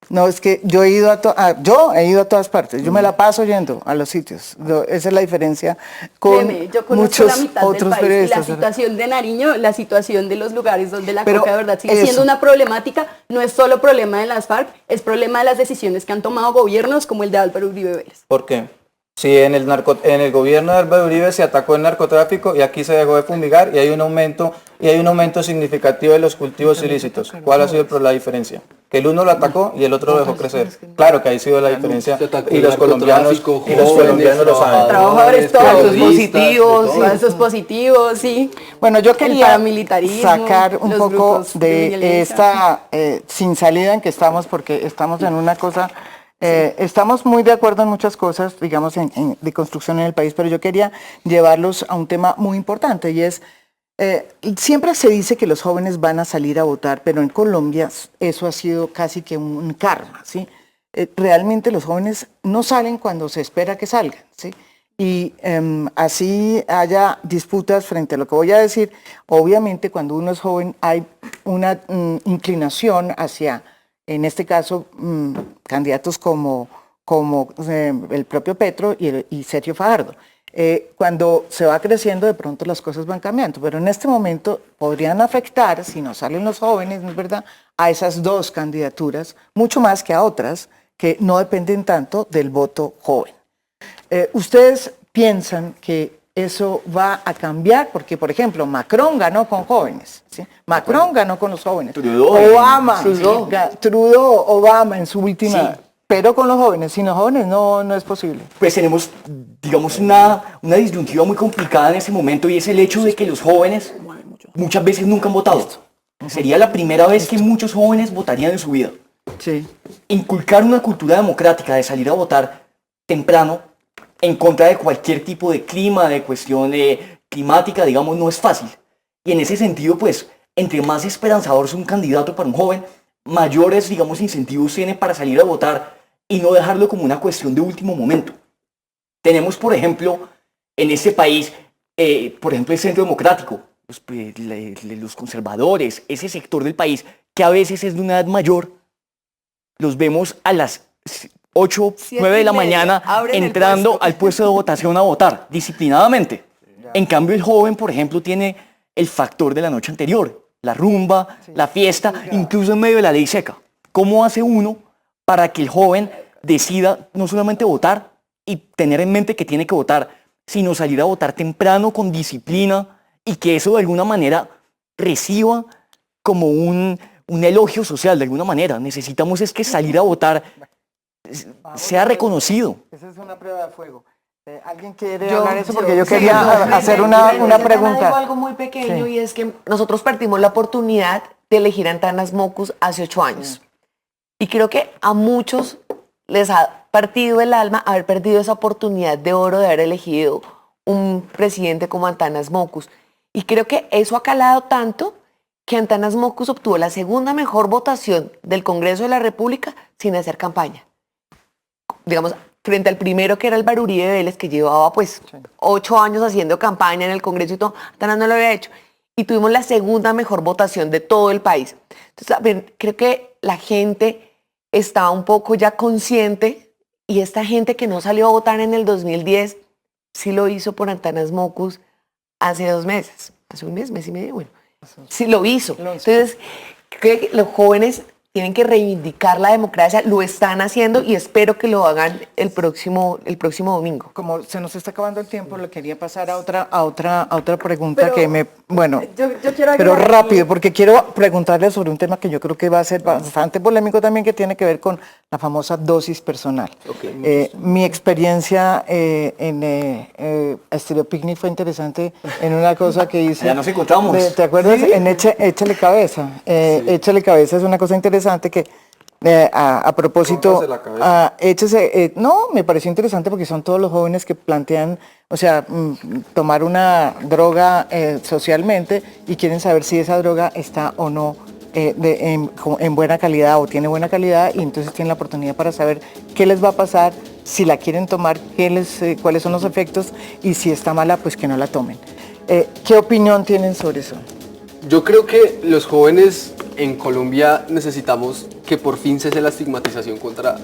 No, es que yo he ido a todas partes, yo me la paso yendo a los sitios. Esa es la diferencia con Créeme, yo conozco muchos la mitad del otros país y la periodistas. situación de Nariño, la situación de los lugares donde la Pero coca de verdad sigue eso. siendo una problemática, no es solo problema de las FARC, es problema de las decisiones que han tomado gobiernos como el de Álvaro Uribe Vélez. ¿Por qué? Si en el gobierno de Álvaro Uribe se atacó el narcotráfico y aquí se dejó de fumigar y hay un aumento significativo de los cultivos ilícitos. ¿Cuál ha sido la diferencia? Que el uno lo atacó y el otro lo dejó crecer. Claro que ahí ha sido la diferencia Se atacó y el los colombianos narcotráfico, lo saben. Trabajadores, todos periodistas, positivos, de todo. todos esos positivos, sí. Bueno, yo El quería paramilitarismo, sacar un los poco grupos de de violencia. esta sin salida en que estamos, porque estamos en una cosa, estamos muy de acuerdo en muchas cosas, digamos, de construcción en el país, pero yo quería llevarlos a un tema muy importante y es, siempre se dice que los jóvenes van a salir a votar, pero en Colombia eso ha sido casi que un karma, ¿sí? Realmente los jóvenes no salen cuando se espera que salgan, ¿sí? Y así haya disputas frente a lo que voy a decir, obviamente cuando uno es joven hay una inclinación hacia, en este caso, candidatos como el propio Petro y Sergio Fajardo. Cuando se va creciendo, de pronto las cosas van cambiando, pero en este momento podrían afectar, si no salen los jóvenes, ¿no es verdad?, a esas dos candidaturas, mucho más que a otras que no dependen tanto del voto joven. ¿Ustedes piensan que eso va a cambiar? Porque, por ejemplo, Macron ganó con jóvenes, ¿sí? Macron ganó con los jóvenes. Obama, Trudeau, Obama en su última... Sí. Pero con los jóvenes, sin los jóvenes no es posible. Pues tenemos, digamos, una disyuntiva muy complicada en ese momento y es el hecho de que los jóvenes muchas veces nunca han votado. Sería la primera vez que muchos jóvenes votarían en su vida. Sí. Inculcar una cultura democrática de salir a votar temprano en contra de cualquier tipo de clima, de cuestión climática, digamos, no es fácil. Y en ese sentido, pues, entre más esperanzador es un candidato para un joven, mayores, digamos, incentivos tiene para salir a votar y no dejarlo como una cuestión de último momento. Tenemos, por ejemplo, en este país, por ejemplo, el Centro Democrático, los conservadores, ese sector del país que a veces es de una edad mayor, los vemos a las 8, 9 de la mañana entrando al puesto de votación a votar, disciplinadamente. En cambio, el joven, por ejemplo, tiene el factor de la noche anterior, la rumba, la fiesta, incluso en medio de la ley seca. ¿Cómo hace uno para que el joven decida no solamente votar y tener en mente que tiene que votar, sino salir a votar temprano, con disciplina, y que eso de alguna manera reciba como un elogio social, de alguna manera? Necesitamos es que salir a votar sea reconocido. Esa es una prueba de fuego. ¿Alguien quiere hablar de eso? Porque yo quería hacer una pregunta. Digo algo muy pequeño, y es que nosotros perdimos la oportunidad de elegir a Antanas Mockus hace 8 años. Y creo que a muchos les ha partido el alma haber perdido esa oportunidad de oro de haber elegido un presidente como Antanas Mockus. Y creo que eso ha calado tanto que Antanas Mockus obtuvo la segunda mejor votación del Congreso de la República sin hacer campaña. Digamos, frente al primero, que era el Barurí de Vélez, que llevaba pues 8 años haciendo campaña en el Congreso y todo, Antanas no lo había hecho. Y tuvimos la segunda mejor votación de todo el país. Entonces, creo que la gente está un poco ya consciente, y esta gente que no salió a votar en el 2010, sí lo hizo por Antanas Mockus hace 2 meses, hace un mes y medio, bueno, sí lo hizo. Entonces, creo que los jóvenes tienen que reivindicar la democracia, lo están haciendo, y espero que lo hagan el próximo domingo. Como se nos está acabando el tiempo, le quería pasar a otra pregunta, pero, bueno, yo quiero pero rápido, porque quiero preguntarle sobre un tema que yo creo que va a ser bastante polémico también, que tiene que ver con la famosa dosis personal. Mi experiencia en Estéreo Picnic fue interesante en una cosa que hice. Ya nos encontramos. ¿Te acuerdas? ¿Sí? En Échale Cabeza. Échale Cabeza es una cosa interesante que a propósito, no, me pareció interesante porque son todos los jóvenes que plantean, o sea, tomar una droga socialmente, y quieren saber si esa droga está o no en buena calidad, o tiene buena calidad, y entonces tienen la oportunidad para saber qué les va a pasar, si la quieren tomar, cuáles son los efectos, y si está mala, pues que no la tomen. ¿Qué opinión tienen sobre eso? Yo creo que los jóvenes en Colombia necesitamos que por fin cese la estigmatización contra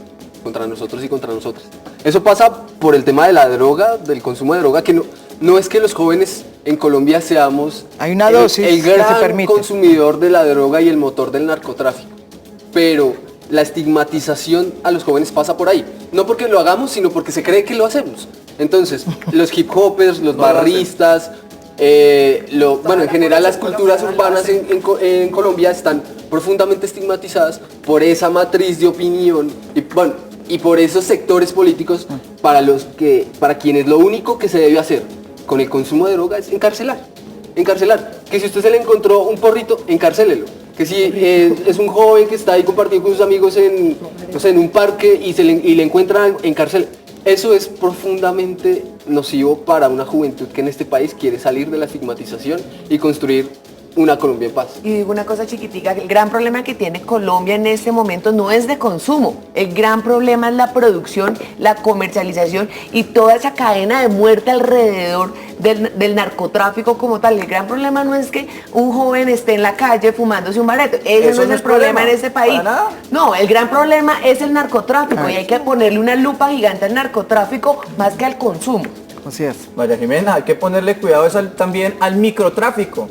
nosotros y contra nosotras. Eso pasa por el tema de la droga, del consumo de droga, que no es que los jóvenes en Colombia seamos hay una dosis el gran consumidor de la droga y el motor del narcotráfico, pero la estigmatización a los jóvenes pasa por ahí. No porque lo hagamos, sino porque se cree que lo hacemos. Entonces, los hip hopers, los barristas, bueno, en general las culturas urbanas en Colombia están profundamente estigmatizadas por esa matriz de opinión y por esos sectores políticos para quienes lo único que se debe hacer con el consumo de droga es encarcelar. Que si usted se le encontró un porrito, encarcélelo. Que si es un joven que está ahí compartiendo con sus amigos en un parque y le encuentran, encarcel. Eso es profundamente nocivo para una juventud que en este país quiere salir de la estigmatización y construir una Colombia en paz. Y digo una cosa chiquitica, el gran problema que tiene Colombia en este momento no es de consumo, el gran problema es la producción, la comercialización y toda esa cadena de muerte alrededor del narcotráfico como tal. El gran problema no es que un joven esté en la calle fumándose un bareto, ese no es el problema en este país. No, el gran problema es el narcotráfico, y hay que ponerle una lupa gigante al narcotráfico más que al consumo. Así es. María Jimena, hay que ponerle cuidado también al microtráfico.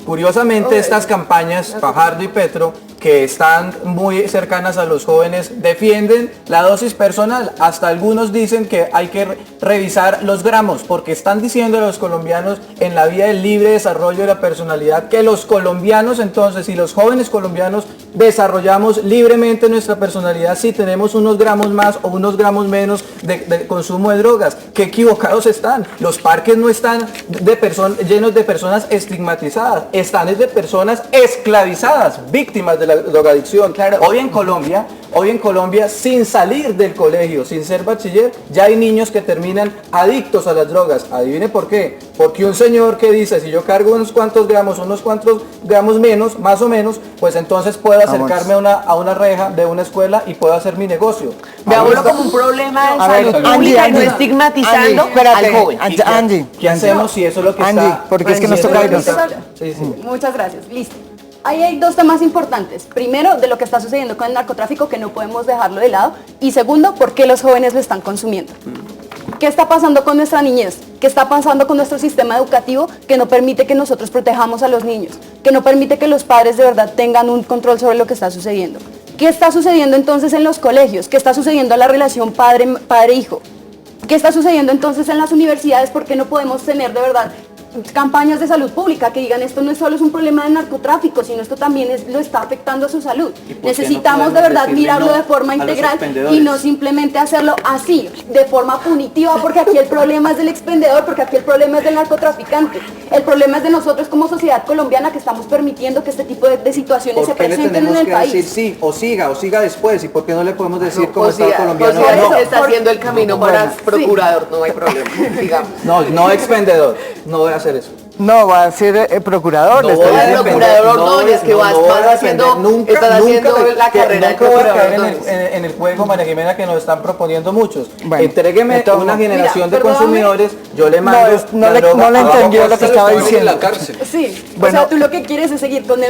Curiosamente, estas campañas, Fajardo y Petro, que están muy cercanas a los jóvenes, defienden la dosis personal. Hasta algunos dicen que hay que revisar los gramos, porque están diciendo a los colombianos en la vía del libre desarrollo de la personalidad que los colombianos entonces y los jóvenes colombianos desarrollamos libremente nuestra personalidad si tenemos unos gramos más o unos gramos menos de consumo de drogas. Qué equivocados están. Los parques no están llenos de personas estigmatizadas, están de personas esclavizadas, víctimas de la drogadicción. Claro. Hoy en Colombia Hoy en Colombia, sin salir del colegio, sin ser bachiller, ya hay niños que terminan adictos a las drogas. Adivine por qué. Porque un señor que dice, si yo cargo unos cuantos gramos menos, más o menos, pues entonces puedo acercarme a una reja de una escuela y puedo hacer mi negocio. Veámoslo como un problema de salud pública y no estigmatizando al joven. Angie, ¿Qué hacemos si eso es lo que está? Porque es que nos toca irnos. Sí. Muchas gracias. Listo. Ahí hay dos temas importantes. Primero, de lo que está sucediendo con el narcotráfico, que no podemos dejarlo de lado. Y segundo, por qué los jóvenes lo están consumiendo. ¿Qué está pasando con nuestra niñez? ¿Qué está pasando con nuestro sistema educativo que no permite que nosotros protejamos a los niños? Que no permite que los padres de verdad tengan un control sobre lo que está sucediendo. ¿Qué está sucediendo entonces en los colegios? ¿Qué está sucediendo en la relación padre-hijo? ¿Qué está sucediendo entonces en las universidades? ¿Por qué no podemos tener de verdad campañas de salud pública que digan esto no es solo un problema de narcotráfico, sino esto también lo está afectando a su salud? Necesitamos de verdad mirarlo de forma integral y no simplemente hacerlo así, de forma punitiva, porque aquí el problema es del expendedor, porque aquí el problema es del narcotraficante. El problema es de nosotros como sociedad colombiana, que estamos permitiendo que este tipo de situaciones se presenten en el país. Decir sí, o siga después? ¿Y por qué no le podemos decir como Estado colombiano? Está haciendo el camino para procurador, no hay problema, digamos. No expendedor, no voy a hacer eso. No, va a ser procurador. No voy a procurador Ordóñez, que vas haciendo, estás haciendo la carrera de nunca voy a caer procurador. en el juego, María Jimena, que nos están proponiendo muchos. Bueno, entrégueme una generación de perdóname. consumidores, yo le mando No le entendió lo que estaba diciendo. Sí, Bueno, o sea, tú lo que quieres es seguir con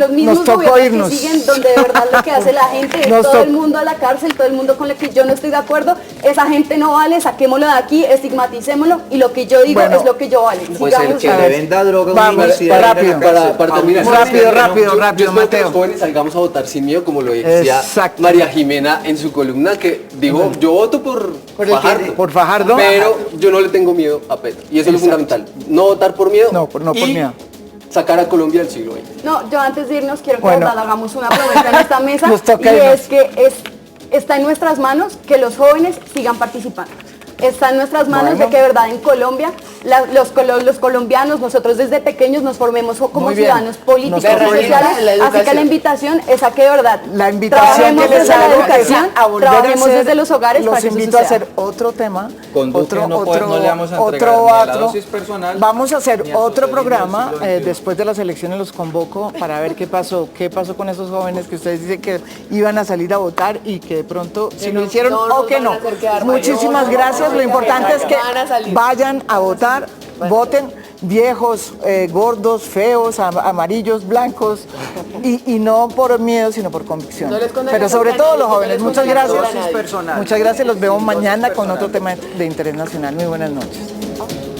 los mismos tocó gobiernos irnos. que siguen, donde de verdad lo que hace la gente es todo el mundo a la cárcel, todo el mundo con el que yo no estoy de acuerdo, esa gente no vale, saquémoslo de aquí, estigmaticémoslo, y lo que yo digo es lo que yo vale. Pues el que le venda droga a una Vamos, universidad, rápido, para terminar. rápido, Yo espero que Mateo. los jóvenes salgamos a votar sin miedo, como lo decía Exacto. María Jimena en su columna, que digo, yo voto por Fajardo. Por Fajardo. Pero yo no le tengo miedo a Petro. Y eso es lo fundamental. No votar por miedo. No por y miedo. sacar a Colombia del siglo XX. No, yo antes de irnos quiero que Bueno. de verdad hagamos una promesa en esta mesa, Nos toca y irnos. es que está en nuestras manos que los jóvenes sigan participando. Está en nuestras manos de que de verdad en Colombia los colombianos, nosotros desde pequeños nos formemos como Muy bien. ciudadanos políticos Nos y toca sociales. irnos. Así que la invitación es a que de verdad La invitación trabajemos que les desde la hago educación, es a volver a trabajemos hacer, desde los hogares los para que eso invito a suceda. hacer otro tema, Con Duque no le vamos a entregar ni a la dosis personal, Vamos a hacer ni a otro socialismo programa, del siglo XXI. después de las elecciones los convoco para ver qué pasó con esos jóvenes que ustedes dicen que iban a salir a votar y que de pronto si lo hicieron no o nos que van a no. hacer quedar mal. Muchísimas gracias, lo importante es que van a salir. vayan a votar, voten viejos, gordos, feos, amarillos, blancos y no por miedo sino por convicción. No les condenes Pero sobre a todo nadie, los no jóvenes. les Muchas condenes a gracias. nadie. Muchas gracias, los veo mañana con otro tema de interés nacional. Muy buenas noches.